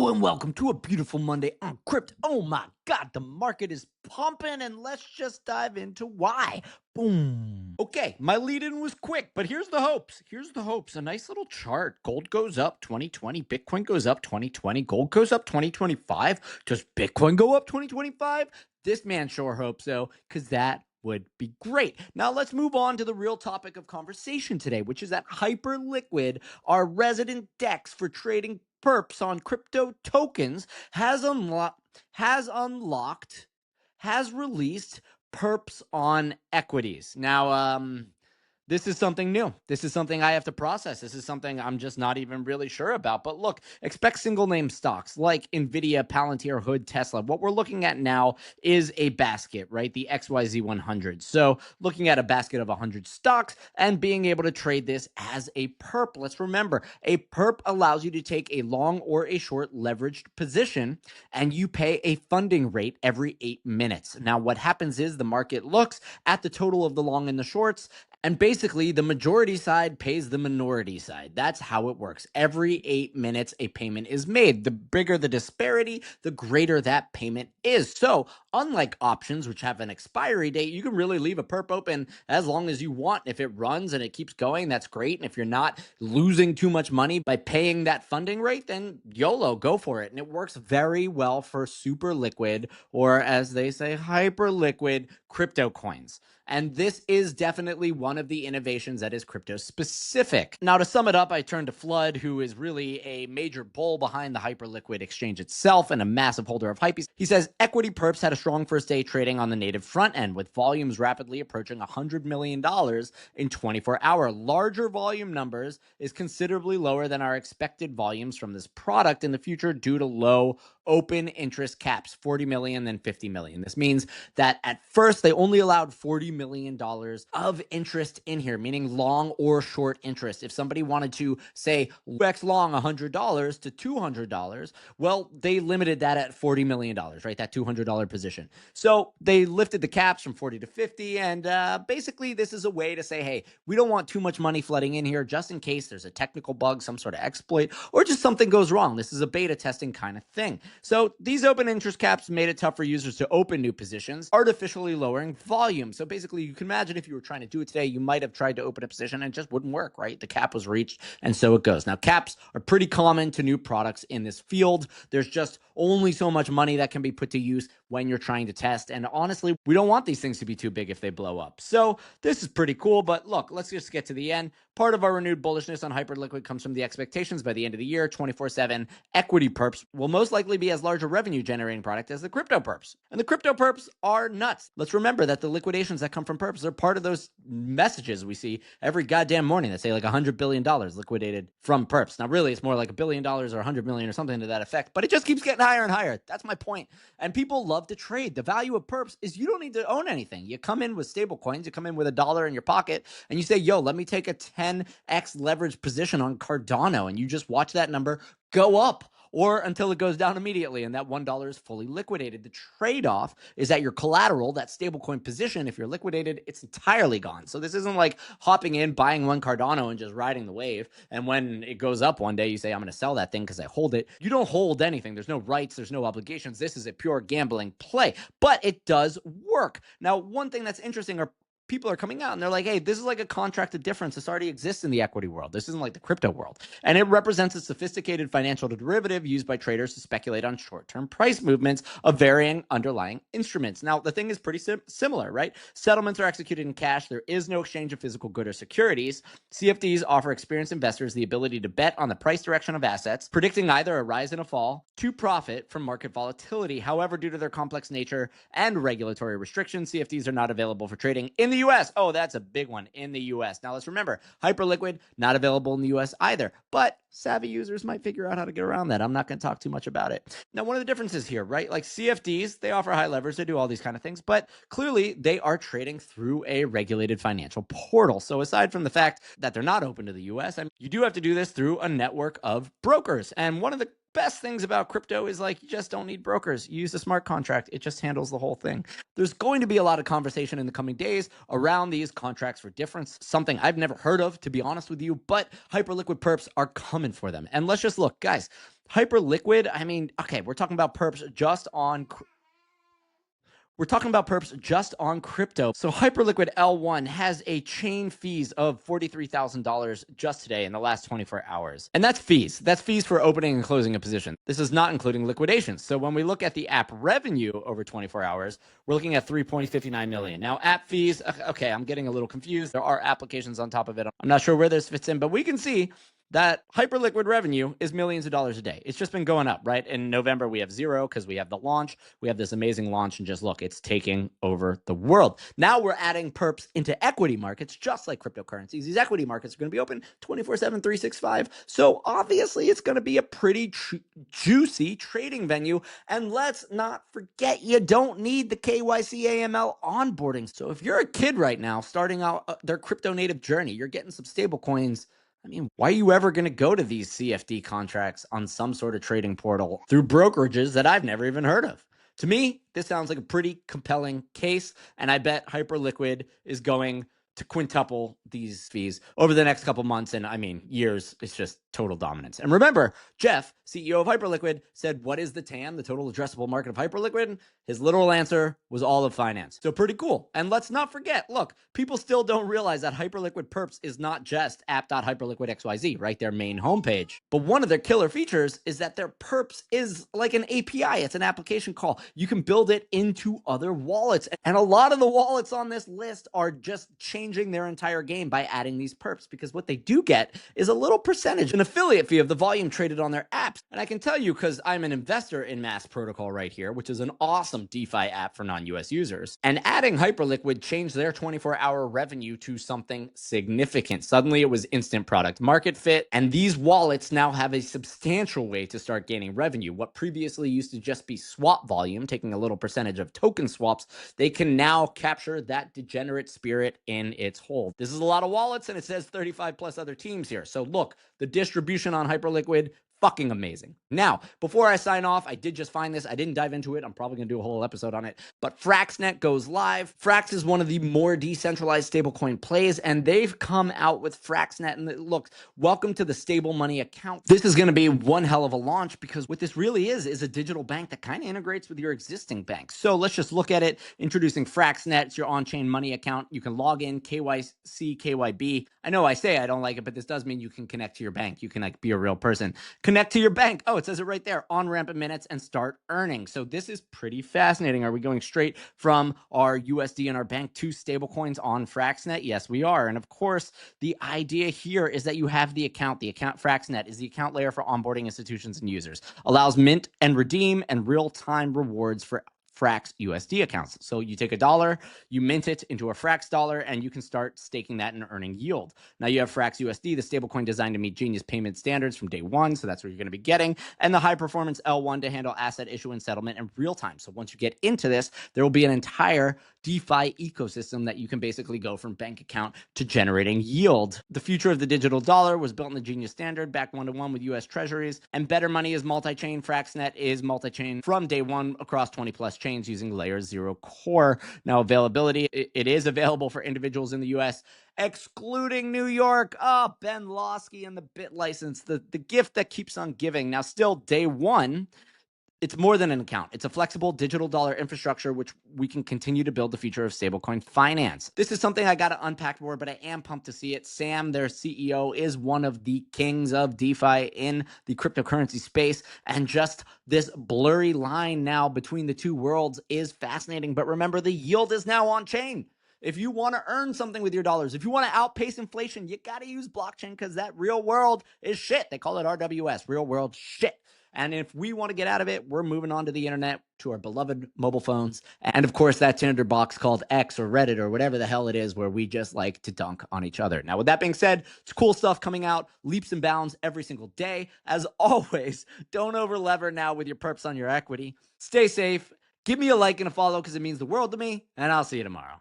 Hello and welcome to a beautiful Monday on Crypt. Oh my God, the market is pumping, and let's just dive into why. Boom. Okay, my lead in was quick, but here's the hopes. Here's the hopes. A nice little chart. Gold goes up 2020, Bitcoin goes up 2020, gold goes up 2025. Does Bitcoin go up 2025? This man sure hopes so, because that would be great. Now let's move on to the real topic of conversation today, which is that Hyperliquid, our resident DEX for trading perps on crypto tokens, has released perps on equities. Now, this is something new. This is something I have to process. This is something I'm just not even really sure about. But look, expect single name stocks like Nvidia, Palantir, Hood, Tesla. What we're looking at now is a basket, right? The XYZ 100. So looking at a basket of 100 stocks and being able to trade this as a perp. Let's remember, a perp allows you to take a long or a short leveraged position and you pay a funding rate every 8 minutes. Now, what happens is the market looks at the total of the long and the shorts, and basically, the majority side pays the minority side. That's how it works. Every 8 minutes, a payment is made. The bigger the disparity, the greater that payment is. So, unlike options, which have an expiry date, you can really leave a perp open as long as you want. If it runs and it keeps going, that's great. And if you're not losing too much money by paying that funding rate, then YOLO, go for it. And it works very well for super liquid, or as they say, hyper liquid crypto coins. And this is definitely one of the innovations that is crypto specific. Now, to sum it up, I turn to Flood, who is really a major bull behind the Hyperliquid exchange itself and a massive holder of Hype. He says equity perps had a strong first day trading on the native front end, with volumes rapidly approaching $100 million in 24-hour. Larger volume numbers is considerably lower than our expected volumes from this product in the future due to low open interest caps, 40 million then 50 million. This means that at first they only allowed $40 million of interest in here, meaning long or short interest. If somebody wanted to say X long $100 to $200, well, they limited that at $40 million, right? That $200 position. So they lifted the caps from 40 to 50. And basically this is a way to say, hey, we don't want too much money flooding in here just in case there's a technical bug, some sort of exploit, or just something goes wrong. This is a beta testing kind of thing. So these open interest caps made it tough for users to open new positions, artificially lowering volume. So basically, you can imagine if you were trying to do it today, you might have tried to open a position and it just wouldn't work, right? The cap was reached, and so it goes. Now, caps are pretty common to new products in this field. There's just only so much money that can be put to use when you're trying to test. And honestly, we don't want these things to be too big if they blow up. So this is pretty cool. But look, let's just get to the end. Part of our renewed bullishness on Hyperliquid comes from the expectations by the end of the year, 24/7 equity perps will most likely be as large a revenue generating product as the crypto perps. And the crypto perps are nuts. Let's remember that the liquidations that come from perps are part of those messages we see every goddamn morning that say like $100 billion liquidated from perps. Now, really, it's more like $1 billion or $100 million or something to that effect, but it just keeps getting higher and higher. That's my point. And people love to trade. The value of perps is you don't need to own anything. You come in with stable coins, you come in with $1 in your pocket, and you say, yo, let me take a 10x leverage position on Cardano, and you just watch that number go up or until it goes down immediately and that $1 is fully liquidated. The trade-off is that your collateral, that stablecoin position, if you're liquidated, it's entirely gone. So this isn't like hopping in, buying one Cardano and just riding the wave. And when it goes up one day, you say, I'm going to sell that thing because I hold it. You don't hold anything. There's no rights. There's no obligations. This is a pure gambling play, but it does work. Now, one thing that's interesting are people are coming out and they're like, hey, this is like a contracted difference. This already exists in the equity world. This isn't like the crypto world. And it represents a sophisticated financial derivative used by traders to speculate on short-term price movements of varying underlying instruments. Now, the thing is pretty similar, right? Settlements are executed in cash. There is no exchange of physical good or securities. CFDs offer experienced investors the ability to bet on the price direction of assets, predicting either a rise and a fall to profit from market volatility. However, due to their complex nature and regulatory restrictions, CFDs are not available for trading in the US. Oh, that's a big one, in the US. Now let's remember, Hyperliquid, not available in the US either, but savvy users might figure out how to get around that. I'm not going to talk too much about it. Now, one of the differences here, right? Like CFDs, they offer high leverage, they do all these kind of things, but clearly they are trading through a regulated financial portal. So aside from the fact that they're not open to the US, you do have to do this through a network of brokers. And one of the best things about crypto is like you just don't need brokers. You use a smart contract. It just handles the whole thing. There's going to be a lot of conversation in the coming days around these contracts for difference, something I've never heard of, to be honest with you, but Hyperliquid perps are coming for them. And let's just look, guys, Hyperliquid, I mean, okay, we're talking about perps just on crypto. So Hyperliquid L1 has a chain fees of $43,000 just today in the last 24 hours. And that's fees. That's fees for opening and closing a position. This is not including liquidations. So when we look at the app revenue over 24 hours, we're looking at 3.59 million. Now app fees, okay, I'm getting a little confused. There are applications on top of it. I'm not sure where this fits in, but we can see that Hyperliquid revenue is millions of dollars a day. It's just been going up, right? In November, we have zero because we have the launch. We have this amazing launch, and just look, it's taking over the world. Now we're adding perps into equity markets, just like cryptocurrencies. These equity markets are going to be open 24/7, 365. So obviously, it's going to be a pretty juicy trading venue. And let's not forget, you don't need the KYC AML onboarding. So if you're a kid right now starting out their crypto native journey, you're getting some stable coins. I mean, why are you ever going to go to these CFD contracts on some sort of trading portal through brokerages that I've never even heard of? To me, this sounds like a pretty compelling case, and I bet Hyperliquid is going to quintuple these fees over the next couple months, and I mean, years. It's just total dominance. And remember, Jeff, CEO of Hyperliquid, said, what is the TAM, the total addressable market of Hyperliquid? His literal answer was all of finance. So pretty cool. And let's not forget, look, people still don't realize that Hyperliquid Perps is not just app.hyperliquidxyz, right? Their main homepage. But one of their killer features is that their Perps is like an API. It's an application call. You can build it into other wallets. And a lot of the wallets on this list are just changing their entire game by adding these perps, because what they do get is a little percentage, an affiliate fee of the volume traded on their apps. And I can tell you, because I'm an investor in Mass Protocol right here, which is an awesome DeFi app for non-US users, and adding Hyperliquid changed their 24-hour revenue to something significant. Suddenly it was instant product market fit, and these wallets now have a substantial way to start gaining revenue. What previously used to just be swap volume, taking a little percentage of token swaps, they can now capture that degenerate spirit in its whole. This is a lot of wallets, and it says 35 plus other teams here. So look, the distribution on Hyperliquid, fucking amazing. Now, before I sign off, I did just find this. I didn't dive into it. I'm probably going to do a whole episode on it. But Fraxnet goes live. Frax is one of the more decentralized stablecoin plays, and they've come out with Fraxnet. And look, welcome to the stable money account. This is going to be one hell of a launch, because what this really is a digital bank that kind of integrates with your existing bank. So let's just look at it. Introducing Fraxnet. It's your on-chain money account. You can log in, KYC, KYB. I know I say I don't like it, but this does mean you can connect to your bank. You can like be a real person. Connect to your bank. Oh, it says it right there. On-ramp in minutes and start earning. So this is pretty fascinating. Are we going straight from our USD and our bank to stablecoins on Fraxnet? Yes, we are. And of course, the idea here is that you have the account. The account Fraxnet is the account layer for onboarding institutions and users. Allows mint and redeem and real-time rewards for Frax USD accounts. So you take $1, you mint it into a Frax dollar, and you can start staking that and earning yield. Now you have Frax USD, the stablecoin designed to meet genius payment standards from day one. So that's what you're going to be getting. And the high performance L1 to handle asset issuance, settlement in real time. So once you get into this, there will be an entire DeFi ecosystem that you can basically go from bank account to generating yield. The future of the digital dollar was built in the Genius Standard, backed one-to-one with US Treasuries. And Better Money is multi-chain. Fraxnet is multi-chain from day one across 20 plus chains using layer 0 core. Now availability, it is available for individuals in the US, excluding New York. Oh, Ben Losky and the bit license, the gift that keeps on giving. Now still day one, it's more than an account. It's a flexible digital dollar infrastructure, which we can continue to build the future of stablecoin finance. This is something I got to unpack more, but I am pumped to see it. Sam, their CEO, is one of the kings of DeFi in the cryptocurrency space. And just this blurry line now between the two worlds is fascinating. But remember, the yield is now on chain. If you want to earn something with your dollars, if you want to outpace inflation, you got to use blockchain, because that real world is shit. They call it RWS, real world shit. And if we want to get out of it, we're moving on to the internet, to our beloved mobile phones. And of course, that Tinder box called X or Reddit or whatever the hell it is, where we just like to dunk on each other. Now, with that being said, it's cool stuff coming out, leaps and bounds every single day. As always, don't over-lever now with your perps on your equity. Stay safe. Give me a like and a follow, because it means the world to me. And I'll see you tomorrow.